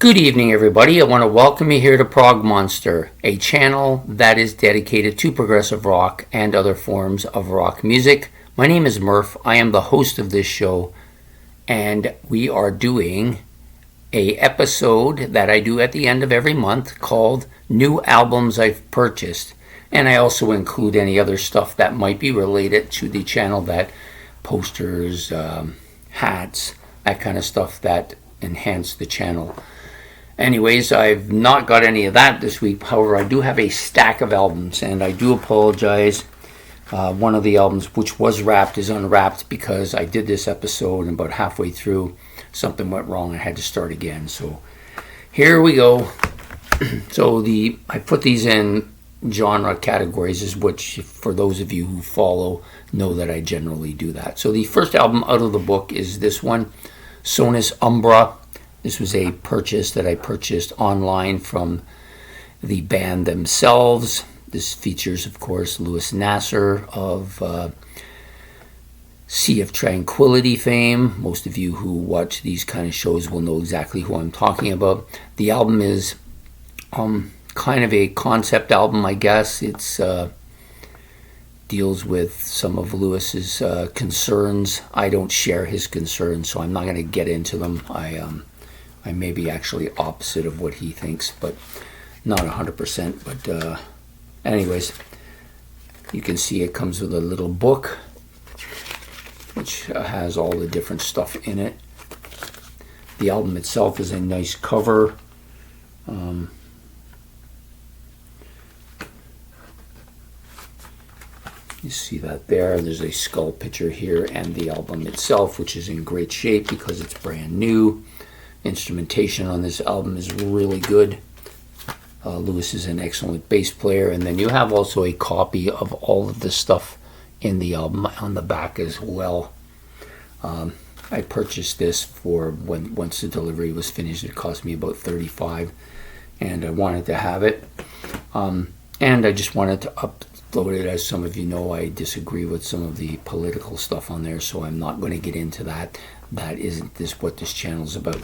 Good evening, everybody. I want to welcome you here to Prog Monster, a channel that is dedicated to progressive rock and other forms of rock music. My name is Murph. I am the host of this show, and we are doing a episode that I do at the end of every month called New Albums I've Purchased. And I also include any other stuff that might be related to the channel, that posters, hats, that kind of stuff that enhance the channel. Anyways, I've not got any of that this week. However, I do have a stack of albums, and I do apologize. One of the albums, which was wrapped, is unwrapped because I did this episode, and about halfway through, something went wrong. I had to start again. So here we go. I put these in genre categories, which for those of you who follow know that I generally do that. So the first album out of the book is this one, Sonus Umbra. This was a purchase that I purchased online from the band themselves. This features, of course, Louis Nasser of Sea of Tranquility fame. Most of you who watch these kind of shows will know exactly who I'm talking about. The album is kind of a concept album, I guess. It's deals with some of Louis's concerns. I don't share his concerns, so I'm not going to get into them. I may be actually opposite of what he thinks, but not 100%. But anyways, you can see it comes with a little book, which has all the different stuff in it. The album itself is a nice cover. You see that there. There's a skull picture here, and the album itself, which is in great shape because it's brand new. Instrumentation on this album is really good. Louis is an excellent bass player, and then you have also a copy of all of the stuff in the album on the back as well. I purchased this for once the delivery was finished. It cost me about $35, and I wanted to have it. And I just wanted to upload it. As some of you know, I disagree with some of the political stuff on there, so I'm not going to get into that. That isn't what this channel is about.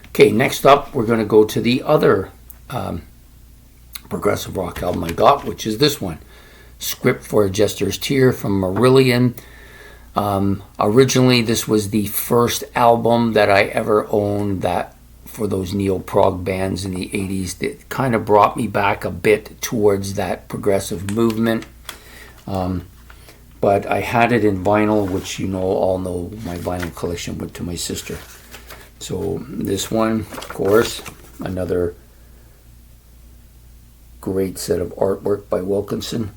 Okay, next up, we're going to go to the other progressive rock album I got, which is this one, Script for a Jester's Tear from Marillion. Originally, this was the first album that I ever owned that for those neo-prog bands in the 80s that kind of brought me back a bit towards that progressive movement. But I had it in vinyl, which all know my vinyl collection went to my sister. So this one, of course, another great set of artwork by Wilkinson.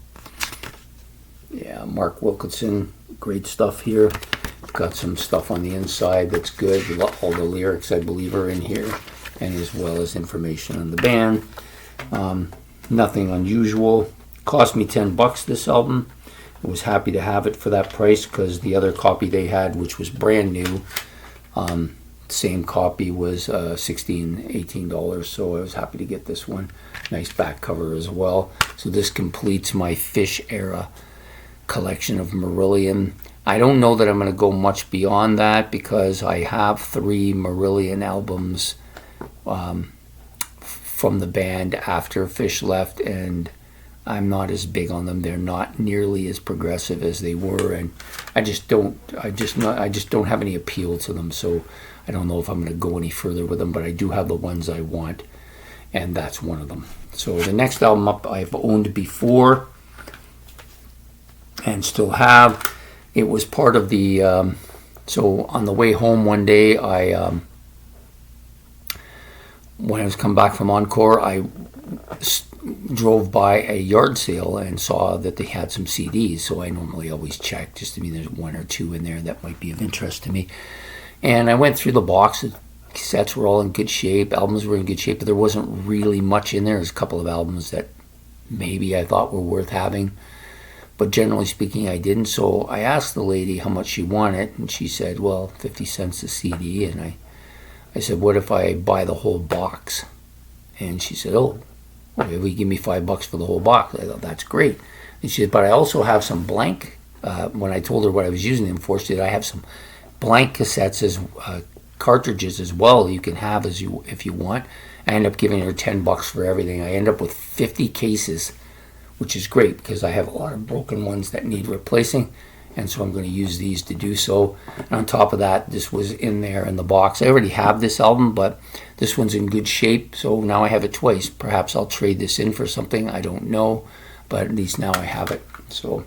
Yeah, Mark Wilkinson, great stuff here. Got some stuff on the inside that's good. All the lyrics, I believe, are in here, and as well as information on the band. Nothing unusual. Cost me $10 this album. I was happy to have it for that price because the other copy they had, which was brand new, same copy was $16, $18, so I was happy to get this one. Nice back cover as well. So this completes my Fish era collection of Marillion. I don't know that I'm going to go much beyond that because I have 3 Marillion albums from the band after Fish left, and I'm not as big on them. They're not nearly as progressive as they were, and I just don't have any appeal to them. So I don't know if I'm going to go any further with them, but I do have the ones I want, and that's one of them. So the next album up I've owned before and still have. It was part of the so on the way home one day, when I was come back from Encore, I drove by a yard sale and saw that they had some CDs, so I normally always check just to mean there's 1 or 2 in there that might be of interest to me. And I went through the box. The cassettes were all in good shape, albums were in good shape, but there wasn't really much in there. There's a couple of albums that maybe I thought were worth having, but generally speaking I didn't. So I asked the lady how much she wanted, and she said, well, 50 cents a CD. And I said, what if I buy the whole box? And she said, oh, okay, well, you give me $5 for the whole box. I thought, that's great. And she said, but I also have some blank, when I told her what I was using them for, she said, I have some blank cassettes as cartridges as well you can have if you want. I end up giving her $10 for everything. I end up with 50 cases, which is great because I have a lot of broken ones that need replacing, and so I'm going to use these to do so. And on top of that, this was in there in the box. I already have this album, but this one's in good shape, so now I have it twice. Perhaps I'll trade this in for something, I don't know, but at least now I have it. So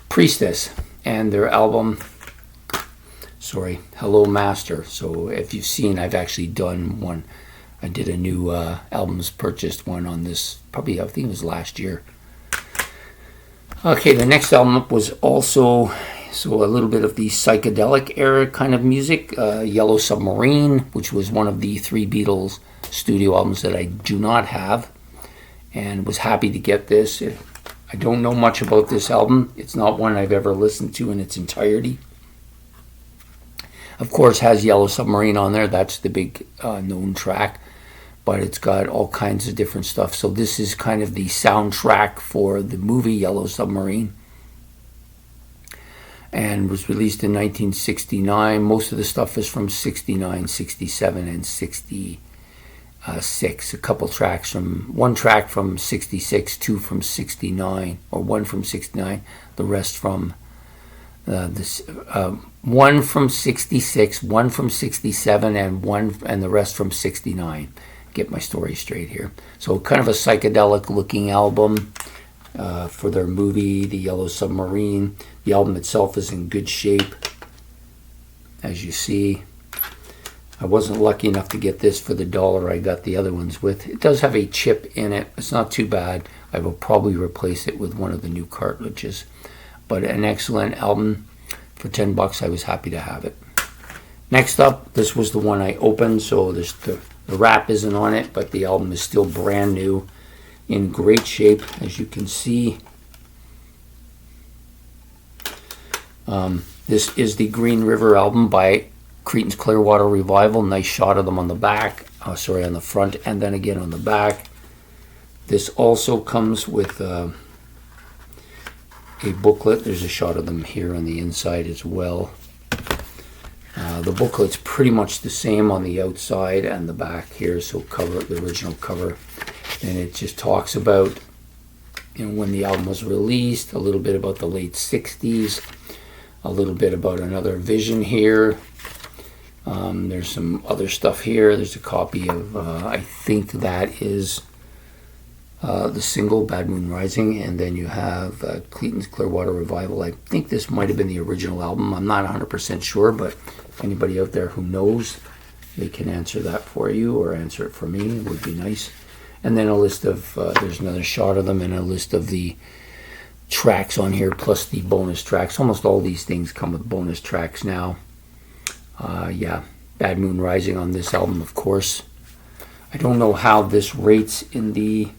Priestess and their album, Hello Master. So if you've seen, I've actually done one. I did a new albums purchased one on this, probably I think it was last year. Okay, the next album up was also a little bit of the psychedelic era kind of music. Yellow Submarine, which was one of the 3 Beatles studio albums that I do not have, and was happy to get this. I don't know much about this album. It's not one I've ever listened to in its entirety. Of course, has Yellow Submarine on there. That's the big known track. But it's got all kinds of different stuff. So this is kind of the soundtrack for the movie Yellow Submarine. And was released in 1969. Most of the stuff is from 69, 67, and 66. A couple tracks one track from 66, 2 from 69, or 1 from 69. The rest from one from 66, 1 from 67, and the rest from 69. Get my story straight here. So kind of a psychedelic looking album for their movie, The Yellow Submarine. The album itself is in good shape, as you see. I wasn't lucky enough to get this for the $1 I got the other ones with. It does have a chip in it. It's not too bad. I will probably replace it with one of the new cartridges. But an excellent album. For $10, I was happy to have it. Next up, this was the one I opened, so the wrap isn't on it, but the album is still brand new, in great shape, as you can see. This is the Green River album by Creedence Clearwater Revival. Nice shot of them on the back, on the front, and then again on the back. This also comes with a booklet. There's a shot of them here on the inside as well. The booklet's pretty much the same on the outside and the back here, so the original cover. And it just talks about when the album was released, a little bit about the late 60s, a little bit about another vision here. There's some other stuff here. There's a copy of, I think that is the single Bad Moon Rising, and then you have Creedence Clearwater Revival. I think this might have been the original album. I'm not 100% sure, but if anybody out there who knows, they can answer that for you or answer it for me. It would be nice. And then a list of, there's another shot of them and a list of the tracks on here, plus the bonus tracks. Almost all these things come with bonus tracks now. Bad Moon Rising on this album, of course. I don't know how this rates in the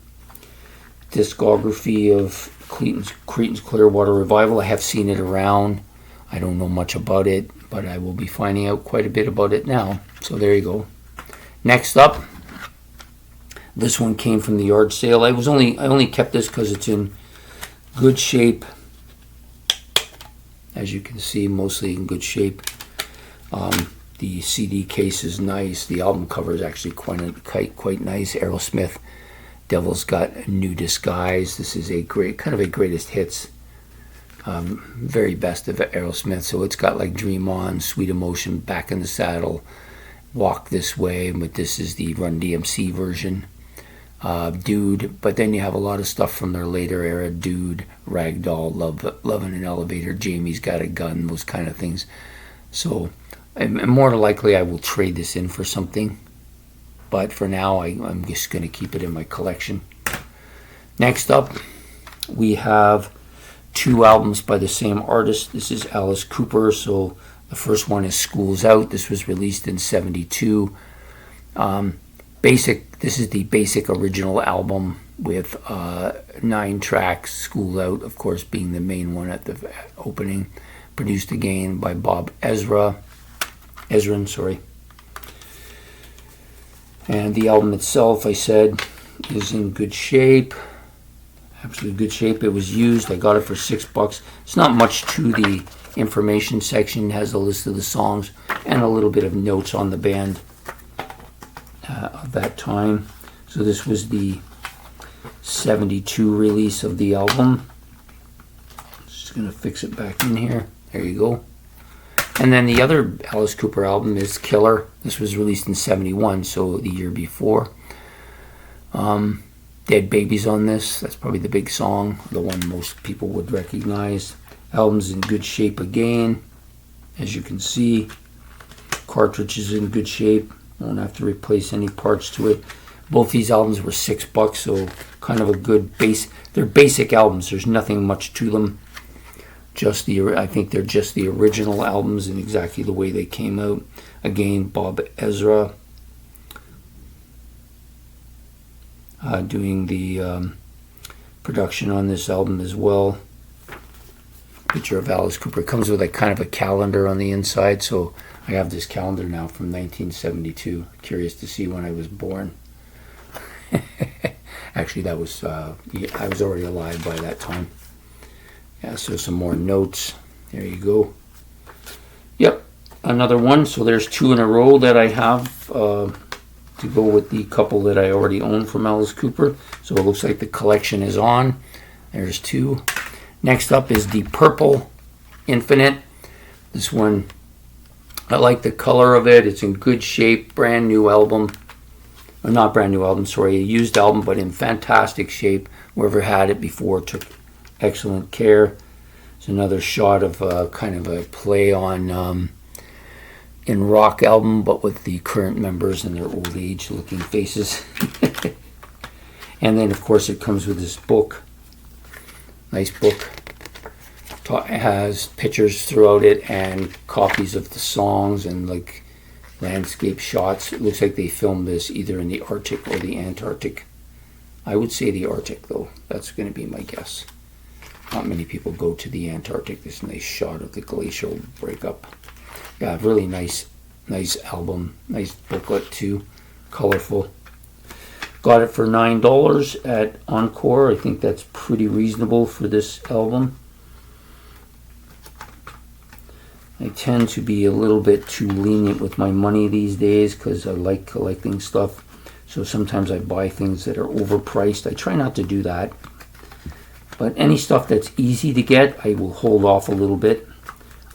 discography of Creedence Clearwater Revival. I have seen it around. I don't know much about it, but I will be finding out quite a bit about it now. So there you go. Next up, this one came from the yard sale. I only kept this because it's in good shape. As you can see, mostly in good shape. The CD case is nice. The album cover is actually quite nice. Aerosmith, Devil's Got a New Disguise. This is a greatest hits. Very best of Aerosmith. So it's got like Dream On, Sweet Emotion, Back in the Saddle, Walk This Way, but this is the Run DMC version. Dude, but then you have a lot of stuff from their later era. Dude, Ragdoll, Love in an Elevator, Jamie's Got a Gun, those kind of things. So, and more than likely I will trade this in for something. But for now, I'm just going to keep it in my collection. Next up, we have 2 albums by the same artist. This is Alice Cooper. So the first one is School's Out. This was released in 1972. This is the basic original album with 9 tracks. School Out, of course, being the main one at the opening. Produced again by Bob Ezrin. And the album itself, I said, is in good shape. Absolutely good shape. It was used. I got it for $6. It's not much to the information section has a list of the songs and a little bit of notes on the band of that time. So this was the 72 release of the album. Just going to fix it back in here. There you go. And then the other Alice Cooper album is Killer. This was released in 71, so the year before. Dead Babies on this. That's probably the big song, the one most people would recognize. Album's in good shape again, as you can see. Cartridge is in good shape. Won't have to replace any parts to it. Both these albums were $6, so kind of a good base. They're basic albums. There's nothing much to them. I think they're just the original albums in exactly the way they came out. Again, Bob Ezra doing the production on this album as well. Picture of Alice Cooper. It comes with a kind of a calendar on the inside, so I have this calendar now from 1972. Curious to see when I was born. Actually, that was I was already alive by that time. Yeah, so some more notes. There you go. Yep, another one. So there's two in a row that I have to go with the couple that I already own from Alice Cooper. So it looks like the collection is on. There's two. Next up is the Purple Infinite. This one, I like the color of it. It's in good shape. Brand new album. Or not brand new album, sorry. A used album, but in fantastic shape. Whoever had it before took excellent care. It's another shot of kind of a play on in rock album, but with the current members and their old age looking faces. And then of course it comes with this book. Nice book. It has pictures throughout it and copies of the songs and like landscape shots. It looks like they filmed this either in the Arctic or the Antarctic. I would say the Arctic though. That's going to be my guess. Not many people go to the Antarctic. This nice shot of the glacial breakup. Yeah, really nice album. Nice booklet too. Colorful. Got it for $9 at Encore. I think that's pretty reasonable for this album. I tend to be a little bit too lenient with my money these days because I like collecting stuff. So sometimes I buy things that are overpriced. I try not to do that. But any stuff that's easy to get, I will hold off a little bit.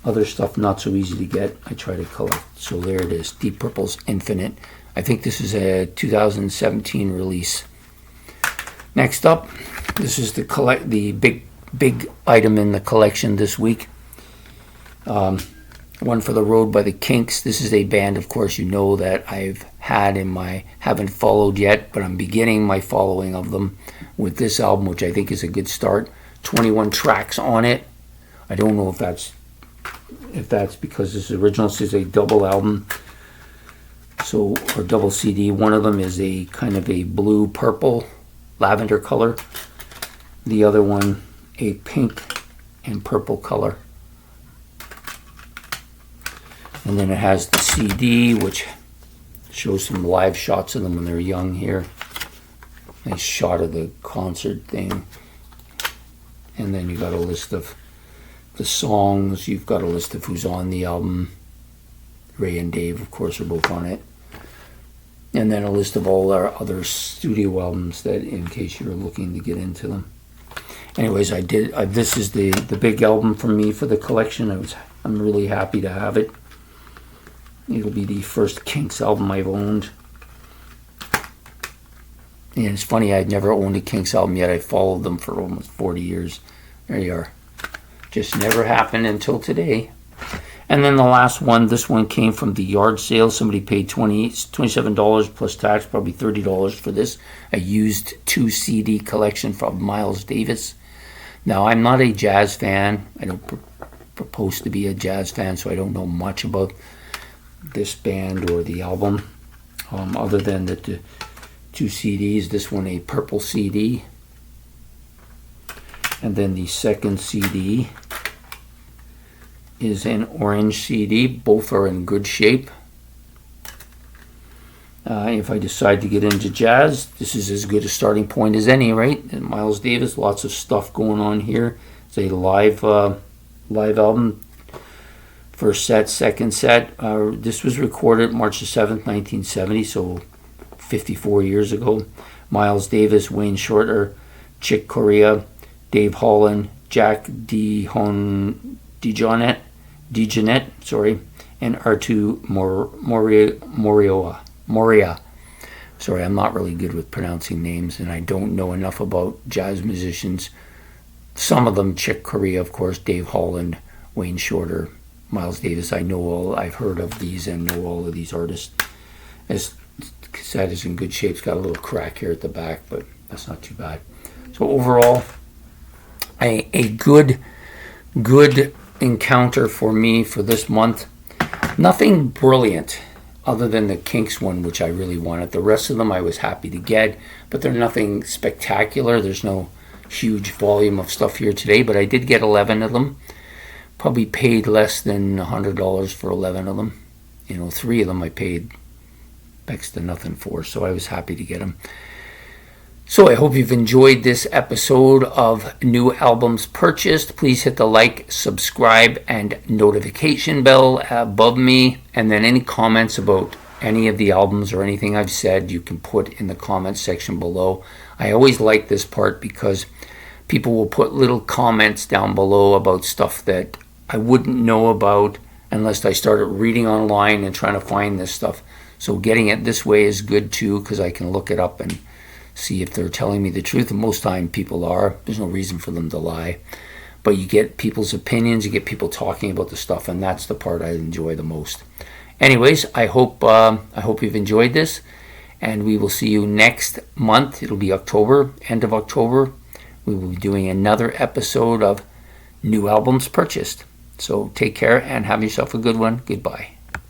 Other stuff not so easy to get, I try to collect. So there it is, Deep Purple's Infinite. I think this is a 2017 release. Next up, this is the big item in the collection this week. One for the Road by the Kinks. This is a band, of course, you know that I've had haven't followed yet, but I'm beginning my following of them with this album, which I think is a good start. 21 tracks on it. I don't know if that's because this original is a double album, or double CD. One of them is a kind of a blue, purple, lavender color. The other one, a pink and purple color. And then it has the CD, which shows some live shots of them when they're young here. Nice shot of the concert thing. And then you got a list of the songs. You've got a list of who's on the album. Ray and Dave, of course, are both on it. And then a list of all our other studio albums that, in case you're looking to get into them. Anyways, this is the big album for me for the collection. I'm really happy to have it. It'll be the first Kinks album I've owned. And it's funny, I'd never owned a Kinks album yet. I followed them for almost 40 years. There you are. Just never happened until today. And then the last one, this one came from the yard sale. Somebody paid $27 plus tax, probably $30 for this. A used 2 CD collection from Miles Davis. Now, I'm not a jazz fan. I don't propose to be a jazz fan, so I don't know much about this band or the album, other than the 2 CDs. This one a purple CD, and then the second CD is an orange CD. Both are in good shape. If I decide to get into jazz, this is as good a starting point as any, right? And Miles Davis, lots of stuff going on here. It's a live album. First set, second set. This was recorded March the 7th, 1970, so 54 years ago. Miles Davis, Wayne Shorter, Chick Corea, Dave Holland, Jack DeJohnette, and Artu Moria. Sorry, I'm not really good with pronouncing names, and I don't know enough about jazz musicians. Some of them, Chick Corea, of course, Dave Holland, Wayne Shorter, Miles Davis. I've heard of these and know all of these artists. This cassette is in good shape. It's got a little crack here at the back, but that's not too bad. So overall, a good encounter for me for this month. Nothing brilliant other than the Kinks one, which I really wanted. The rest of them I was happy to get, but they're nothing spectacular. There's no huge volume of stuff here today, but I did get 11 of them. Probably paid less than $100 for 11 of them. 3 of them I paid next to nothing for, so I was happy to get them. So I hope you've enjoyed this episode of New Albums Purchased. Please hit the like, subscribe, and notification bell above me. And then any comments about any of the albums or anything I've said, you can put in the comments section below. I always like this part because people will put little comments down below about stuff that I wouldn't know about unless I started reading online and trying to find this stuff. So getting it this way is good too, because I can look it up and see if they're telling me the truth, and most time people are. There's no reason for them to lie. But you get people's opinions, you get people talking about the stuff, and that's the part I enjoy the most. Anyways, I hope you've enjoyed this, and we will see you next month. It'll be October, end of October. We will be doing another episode of New Albums Purchased. So take care and have yourself a good one. Goodbye.